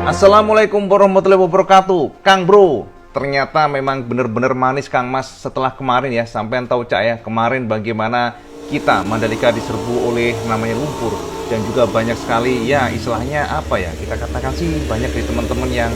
Assalamualaikum warahmatullahi wabarakatuh. Kang Bro, ternyata memang benar-benar manis Kang Mas setelah kemarin ya. Sampean tahu Cak ya, kemarin bagaimana kita Mandalika diserbu oleh namanya lumpur. Dan juga banyak sekali ya istilahnya apa ya, kita katakan sih banyak dari teman-teman yang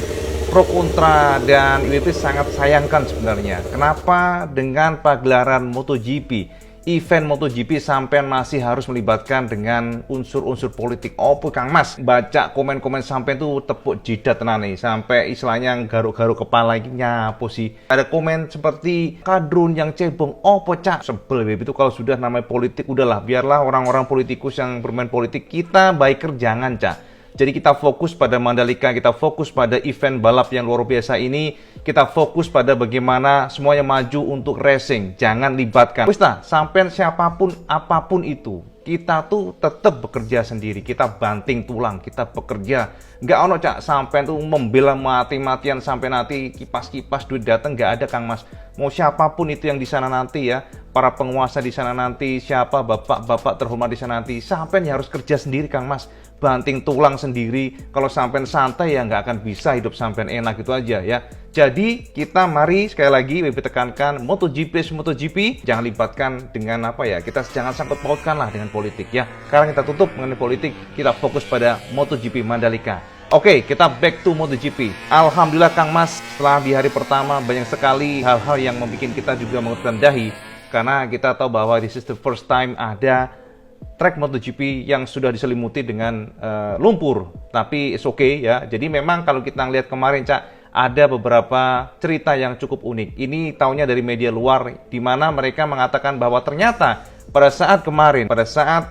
pro kontra dan itu sangat sayangkan sebenarnya. Kenapa dengan pagelaran MotoGP? Event MotoGP sampean masih harus melibatkan dengan unsur-unsur politik. Opo Kang Mas, baca komen-komen sampean tuh tepuk jidat tenan nih, sampai istilahnya garuk-garuk kepala ini nyapo sih. Ada komen seperti kadrun yang cebong. Opo Cak, sebel itu kalau sudah namanya politik udahlah, biarlah orang-orang politikus yang bermain politik, kita biker jangan Cak. Jadi kita fokus pada Mandalika, kita fokus pada event balap yang luar biasa ini, kita fokus pada bagaimana semuanya maju untuk racing, jangan libatkan. Wis lah, sampai siapapun, apapun itu, kita tuh tetap bekerja sendiri, kita banting tulang, kita bekerja. Nggak ono Cak, sampai tuh membela mati-matian sampai nanti kipas-kipas duit datang, nggak ada Kang Mas. Mau siapapun itu yang di sana nanti ya, para penguasa di sana nanti, siapa bapak-bapak terhormat di sana nanti, sampai harus kerja sendiri Kang Mas. Banting tulang sendiri, kalau sampai santai ya nggak akan bisa hidup sampai enak itu aja ya. Jadi kita mari sekali lagi tekankan MotoGP jangan libatkan dengan apa ya, kita jangan sangkut pautkan lah dengan politik ya. Sekarang kita tutup mengenai politik, kita fokus pada MotoGP Mandalika. Oke, kita back to MotoGP. Alhamdulillah Kang Mas, setelah di hari pertama banyak sekali hal-hal yang membuat kita juga mengutipkan dahi, karena kita tahu bahwa this is the first time ada track MotoGP yang sudah diselimuti dengan lumpur, tapi it's okay ya. Jadi memang kalau kita lihat kemarin Cak, ada beberapa cerita yang cukup unik. Ini taunya dari media luar, di mana mereka mengatakan bahwa ternyata pada saat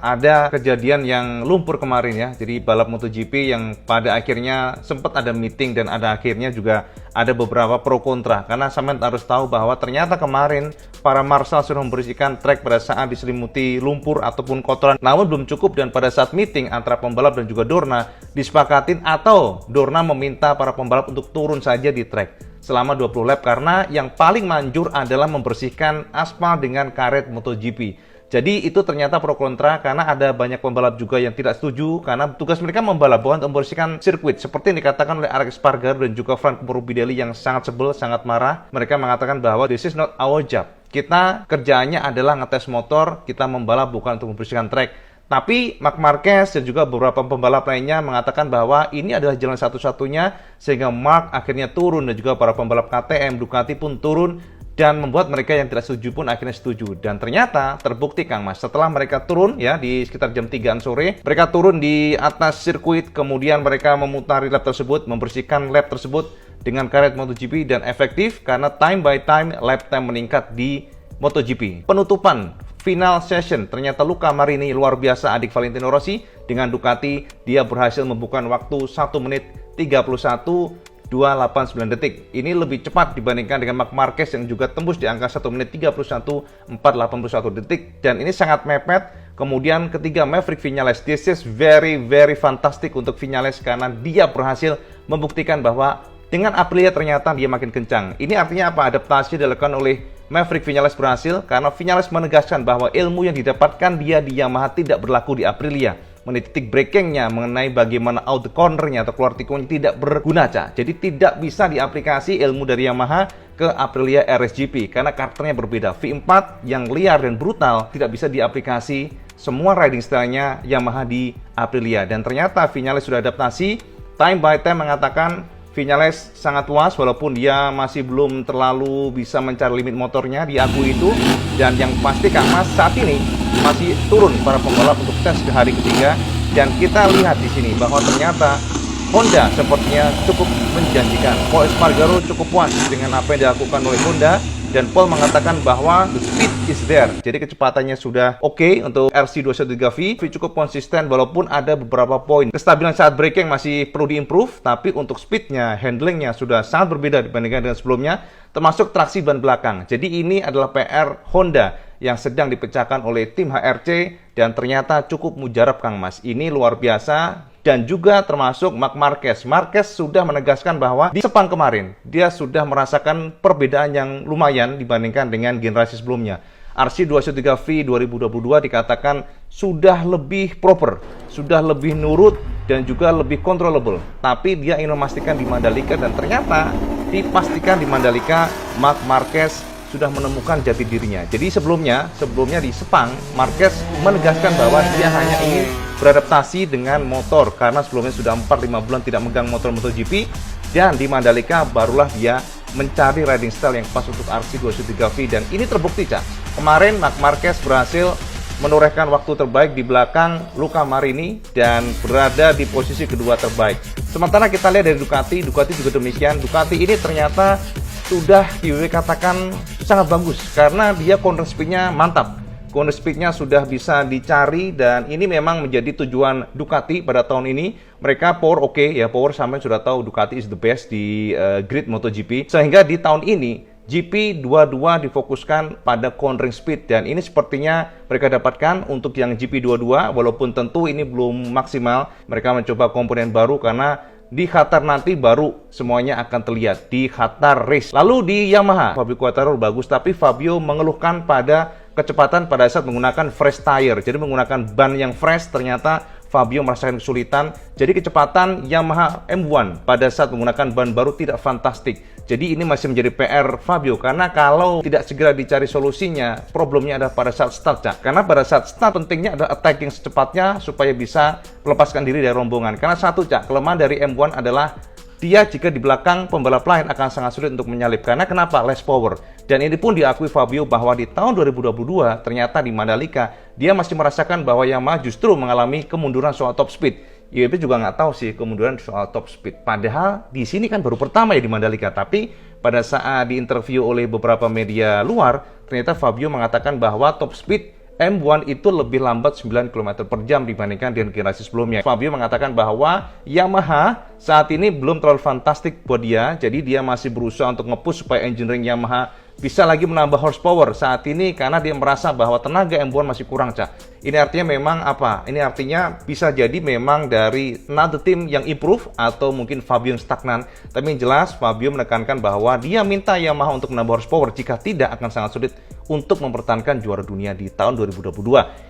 ada kejadian yang lumpur kemarin ya, jadi balap MotoGP yang pada akhirnya sempat ada meeting dan ada akhirnya juga ada beberapa pro kontra, karena sampean harus tahu bahwa ternyata kemarin para marshal sudah membersihkan trek pada saat diselimuti lumpur ataupun kotoran, namun belum cukup. Dan pada saat meeting antara pembalap dan juga Dorna disepakatin atau Dorna meminta para pembalap untuk turun saja di trek selama 20 lap, karena yang paling manjur adalah membersihkan aspal dengan karet MotoGP. Jadi itu ternyata pro kontra, karena ada banyak pembalap juga yang tidak setuju, karena tugas mereka membalap bukan membersihkan sirkuit, seperti yang dikatakan oleh Alex Espargaro dan juga Franco Morbidelli yang sangat sebel, sangat marah. Mereka mengatakan bahwa this is not our job, kita kerjaannya adalah ngetes motor, kita membalap bukan untuk membersihkan trek. Tapi Marc Marquez dan juga beberapa pembalap lainnya mengatakan bahwa ini adalah jalan satu-satunya, sehingga Marc akhirnya turun dan juga para pembalap KTM, Ducati pun turun, dan membuat mereka yang tidak setuju pun akhirnya setuju. Dan ternyata terbukti Kang Mas, setelah mereka turun ya di sekitar jam 3-an sore, mereka turun di atas sirkuit, kemudian mereka memutari lap tersebut, membersihkan lap tersebut dengan karet MotoGP, dan efektif karena time by time lap time meningkat di MotoGP. Penutupan final session, ternyata Luca Marini luar biasa, adik Valentino Rossi dengan Ducati, dia berhasil membuka waktu 1 menit 31.289 detik. Ini lebih cepat dibandingkan dengan Marc Marquez yang juga tembus di angka 1 menit 31.481 detik, dan ini sangat mepet. Kemudian ketiga Maverick Viñales, this is very fantastic untuk Viñales, karena dia berhasil membuktikan bahwa dengan Aprilia ternyata dia makin kencang. Ini artinya apa? Adaptasi dilakukan oleh Maverick Viñales berhasil, karena Viñales menegaskan bahwa ilmu yang didapatkan dia di Yamaha tidak berlaku di Aprilia. Mengenai titik breakingnya, mengenai bagaimana out the cornernya atau keluar tikungannya tidak berguna Cak. Jadi tidak bisa diaplikasi ilmu dari Yamaha ke Aprilia RSGP, karena karakternya berbeda. V4 yang liar dan brutal tidak bisa diaplikasi semua riding style-nya Yamaha di Aprilia. Dan ternyata Viñales sudah adaptasi. Time by time mengatakan Viñales sangat puas, walaupun dia masih belum terlalu bisa mencari limit motornya, diakui itu. Dan yang pasti Kang Mas, saat ini masih turun para pembalap untuk tes ke hari ketiga, dan kita lihat di sini bahwa ternyata Honda sepertinya cukup menjanjikan. Paul Espargaro cukup puas dengan apa yang dilakukan oleh Honda, dan Paul mengatakan bahwa the speed is there. Jadi kecepatannya sudah oke untuk RC213V, cukup konsisten walaupun ada beberapa poin. Kestabilan saat braking masih perlu diimprove, tapi untuk speednya, handlingnya sudah sangat berbeda dibandingkan dengan sebelumnya, termasuk traksi ban belakang. Jadi ini adalah PR Honda yang sedang dipecahkan oleh tim HRC, dan ternyata cukup mujarab Kang Mas. Ini luar biasa. Dan juga termasuk Marc Marquez. Marquez sudah menegaskan bahwa di Sepang kemarin dia sudah merasakan perbedaan yang lumayan dibandingkan dengan generasi sebelumnya. RC213V 2022 dikatakan sudah lebih proper, sudah lebih nurut, dan juga lebih controllable. Tapi dia ingin memastikan di Mandalika, dan ternyata dipastikan di Mandalika Marc Marquez sudah menemukan jati dirinya. Jadi sebelumnya di Sepang, Marquez menegaskan bahwa dia hanya ingin beradaptasi dengan motor karena sebelumnya sudah 4-5 bulan tidak megang motor MotoGP, dan di Mandalika barulah dia mencari riding style yang pas untuk RC213V, dan ini terbukti, Cak. Kemarin Marc Marquez berhasil menorehkan waktu terbaik di belakang Luca Marini dan berada di posisi kedua terbaik. Sementara kita lihat dari Ducati juga demikian. Ducati ini ternyata sudah dikatakan sangat bagus karena dia corner speed-nya mantap. Corner speed-nya sudah bisa dicari, dan ini memang menjadi tujuan Ducati pada tahun ini. Mereka power power sampai sudah tahu Ducati is the best di grid MotoGP. Sehingga di tahun ini GP22 difokuskan pada cornering speed, dan ini sepertinya mereka dapatkan untuk yang GP22, walaupun tentu ini belum maksimal. Mereka mencoba komponen baru karena di Qatar nanti baru semuanya akan terlihat di Qatar Race. Lalu di Yamaha, Fabio Quartararo bagus, tapi Fabio mengeluhkan pada kecepatan pada saat menggunakan fresh tire. Jadi menggunakan ban yang fresh, ternyata Fabio merasakan kesulitan. Jadi kecepatan Yamaha M1 pada saat menggunakan ban baru tidak fantastik. Jadi ini masih menjadi PR Fabio, karena kalau tidak segera dicari solusinya, problemnya ada pada saat start, Cak. Karena pada saat start pentingnya adalah attacking secepatnya supaya bisa melepaskan diri dari rombongan. Karena satu, Cak, kelemahan dari M1 adalah dia jika di belakang pembalap lain akan sangat sulit untuk menyalip. Karena kenapa? Less power. Dan ini pun diakui Fabio bahwa di tahun 2022 ternyata di Mandalika dia masih merasakan bahwa Yamaha justru mengalami kemunduran soal top speed. YB juga nggak tahu sih kemunduran soal top speed. Padahal di sini kan baru pertama ya di Mandalika. Tapi pada saat diinterview oleh beberapa media luar, ternyata Fabio mengatakan bahwa top speed M1 itu lebih lambat 9 km per jam dibandingkan dengan generasi sebelumnya. Fabio mengatakan bahwa Yamaha saat ini belum terlalu fantastik buat dia, jadi dia masih berusaha untuk nge-push supaya engineering Yamaha bisa lagi menambah horsepower saat ini, karena dia merasa bahwa tenaga M1 masih kurang, Cak. Ini artinya memang apa? Ini artinya bisa jadi memang dari another team yang improve atau mungkin Fabio yang stagnan. Tapi yang jelas Fabio menekankan bahwa dia minta Yamaha untuk menambah horsepower, jika tidak akan sangat sulit untuk mempertahankan juara dunia di tahun 2022.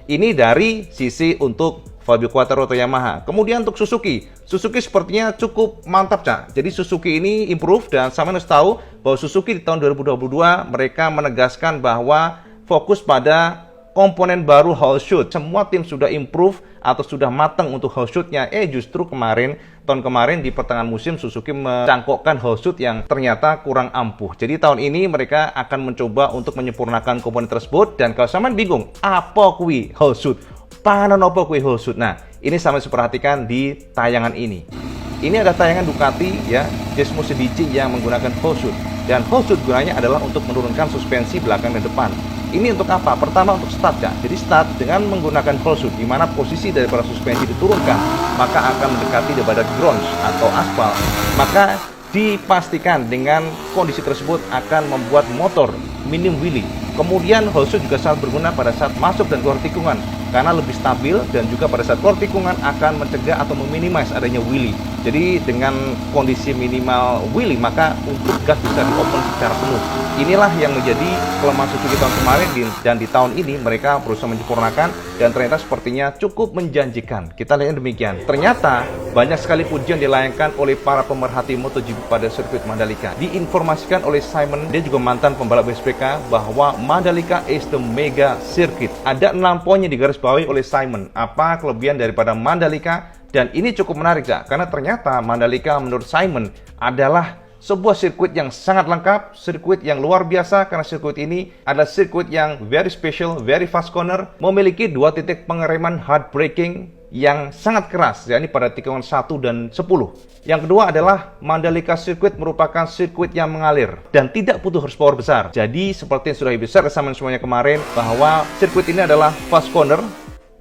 Ini dari sisi untuk Fabio Quartararo atau Yamaha. Kemudian untuk Suzuki sepertinya cukup mantap, Cak. Jadi Suzuki ini improve, dan sama harus tahu bahwa Suzuki di tahun 2022 mereka menegaskan bahwa fokus pada komponen baru whole shoot. Semua tim sudah improve atau sudah matang untuk whole shootnya. Justru tahun kemarin di pertengahan musim Suzuki mencangkokkan whole shoot yang ternyata kurang ampuh. Jadi tahun ini mereka akan mencoba untuk menyempurnakan komponen tersebut. Dan kalau sampean bingung, apa kuwi whole shoot? Panon apa kuwi whole shoot? Nah, ini sampai perhatikan di tayangan ini. Ini ada tayangan Ducati ya, Desmo Sedici yang menggunakan whole shoot. Dan whole shoot gunanya adalah untuk menurunkan suspensi belakang dan depan. Ini untuk apa? Pertama untuk start, ya. Jadi start dengan menggunakan whole shoot, di mana posisi daripada suspensi diturunkan, maka akan mendekati daripada ground atau aspal. Maka dipastikan dengan kondisi tersebut akan membuat motor minim wheelie. Kemudian whole shoot juga sangat berguna pada saat masuk dan keluar tikungan, karena lebih stabil, dan juga pada saat keluar tikungan akan mencegah atau meminimais adanya wheelie. Jadi dengan kondisi minimal wheelie, maka untuk gas bisa di-open secara penuh. Inilah yang menjadi kelemahan Suzuki tahun kemarin, dan di tahun ini mereka berusaha menyempurnakan, dan ternyata sepertinya cukup menjanjikan. Kita lihat demikian. Ternyata banyak sekali pujian dilayangkan oleh para pemerhati MotoGP pada sirkuit Mandalika. Diinformasikan oleh Simon, dia juga mantan pembalap WSBK, bahwa Mandalika is the mega circuit. Ada 6 poin yang digarisbawahi oleh Simon. Apa kelebihan daripada Mandalika? Dan ini cukup menarik, Cak, karena ternyata Mandalika menurut Simon adalah sebuah sirkuit yang sangat lengkap, sirkuit yang luar biasa, karena sirkuit ini adalah sirkuit yang very special, very fast corner, memiliki 2 titik pengereman hard braking yang sangat keras, yakni pada tikungan 1 dan 10. Yang kedua adalah Mandalika Circuit merupakan sirkuit yang mengalir dan tidak butuh horsepower besar. Jadi seperti yang sudah besar sama semuanya kemarin, bahwa sirkuit ini adalah fast corner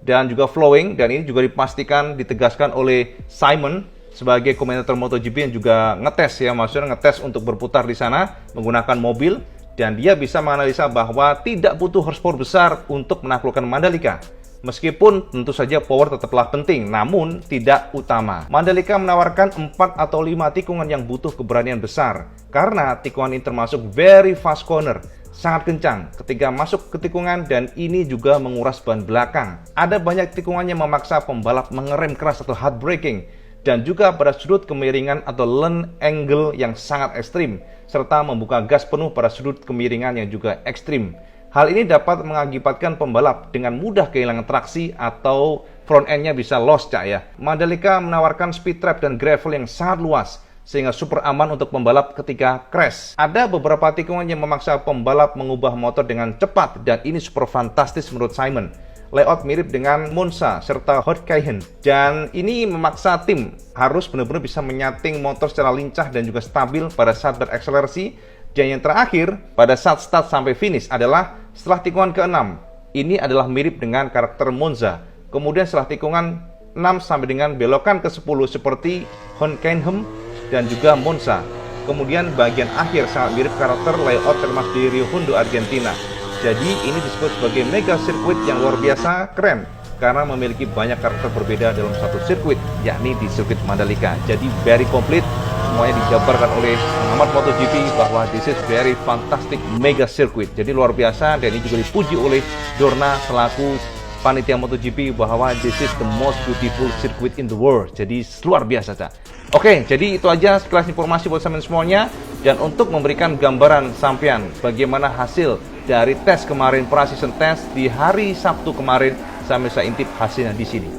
dan juga flowing, dan ini juga dipastikan, ditegaskan oleh Simon sebagai komentator MotoGP yang juga ngetes ya, maksudnya ngetes untuk berputar di sana menggunakan mobil, dan dia bisa menganalisa bahwa tidak butuh horsepower besar untuk menaklukkan Mandalika. Meskipun tentu saja power tetaplah penting, namun tidak utama. Mandalika menawarkan 4 atau 5 tikungan yang butuh keberanian besar, karena tikungan ini termasuk very fast corner. sangat kencang ketika masuk ke tikungan dan ini juga menguras ban belakang. Ada banyak tikungan yang memaksa pembalap mengerem keras atau hard braking dan juga pada sudut kemiringan atau lean angle yang sangat ekstrim serta membuka gas penuh pada sudut kemiringan yang juga ekstrim. Hal ini dapat mengakibatkan pembalap dengan mudah kehilangan traksi atau front end-nya bisa lost ya. Mandalika menawarkan speed trap dan gravel yang sangat luas sehingga super aman untuk pembalap ketika crash. Ada beberapa tikungan yang memaksa pembalap mengubah motor dengan cepat dan ini super fantastis menurut Simon. Layout mirip dengan Monza serta Hockenheim dan ini memaksa tim harus benar-benar bisa menyating motor secara lincah dan juga stabil pada saat berakselerasi. Dan yang terakhir, pada saat start sampai finish adalah setelah tikungan ke-6. Ini adalah mirip dengan karakter Monza. Kemudian setelah tikungan 6 sampai dengan belokan ke-10 seperti Hockenheim dan juga Monza. Kemudian bagian akhir sangat mirip karakter layout termas di Rio Hondo Argentina. Jadi ini disebut sebagai mega sirkuit yang luar biasa keren karena memiliki banyak karakter berbeda dalam satu sirkuit, yakni di sirkuit Mandalika. Jadi very complete, semuanya dijabarkan oleh pengamat MotoGP bahwa this is very fantastic mega sirkuit. Jadi luar biasa dan ini juga dipuji oleh Dorna selaku panitia MotoGP bahwa this is the most beautiful circuit in the world. Jadi luar biasa, Cak. Oke, jadi itu aja sekilas informasi buat sampean semuanya. Dan untuk memberikan gambaran sampean bagaimana hasil dari tes kemarin, pra-season test di hari Sabtu kemarin, sampai saya intip hasilnya di sini.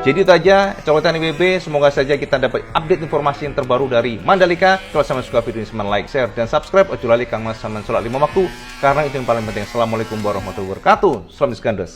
Jadi itu aja coretan IWB, semoga saja kita dapat update informasi yang terbaru dari Mandalika. Kalau sampean suka video ini, sampean like, share, dan subscribe. Ojo lali Kang Mas sampean sholat 5 waktu, karena itu yang paling penting. Assalamualaikum warahmatullahi wabarakatuh. Salam Iskandas.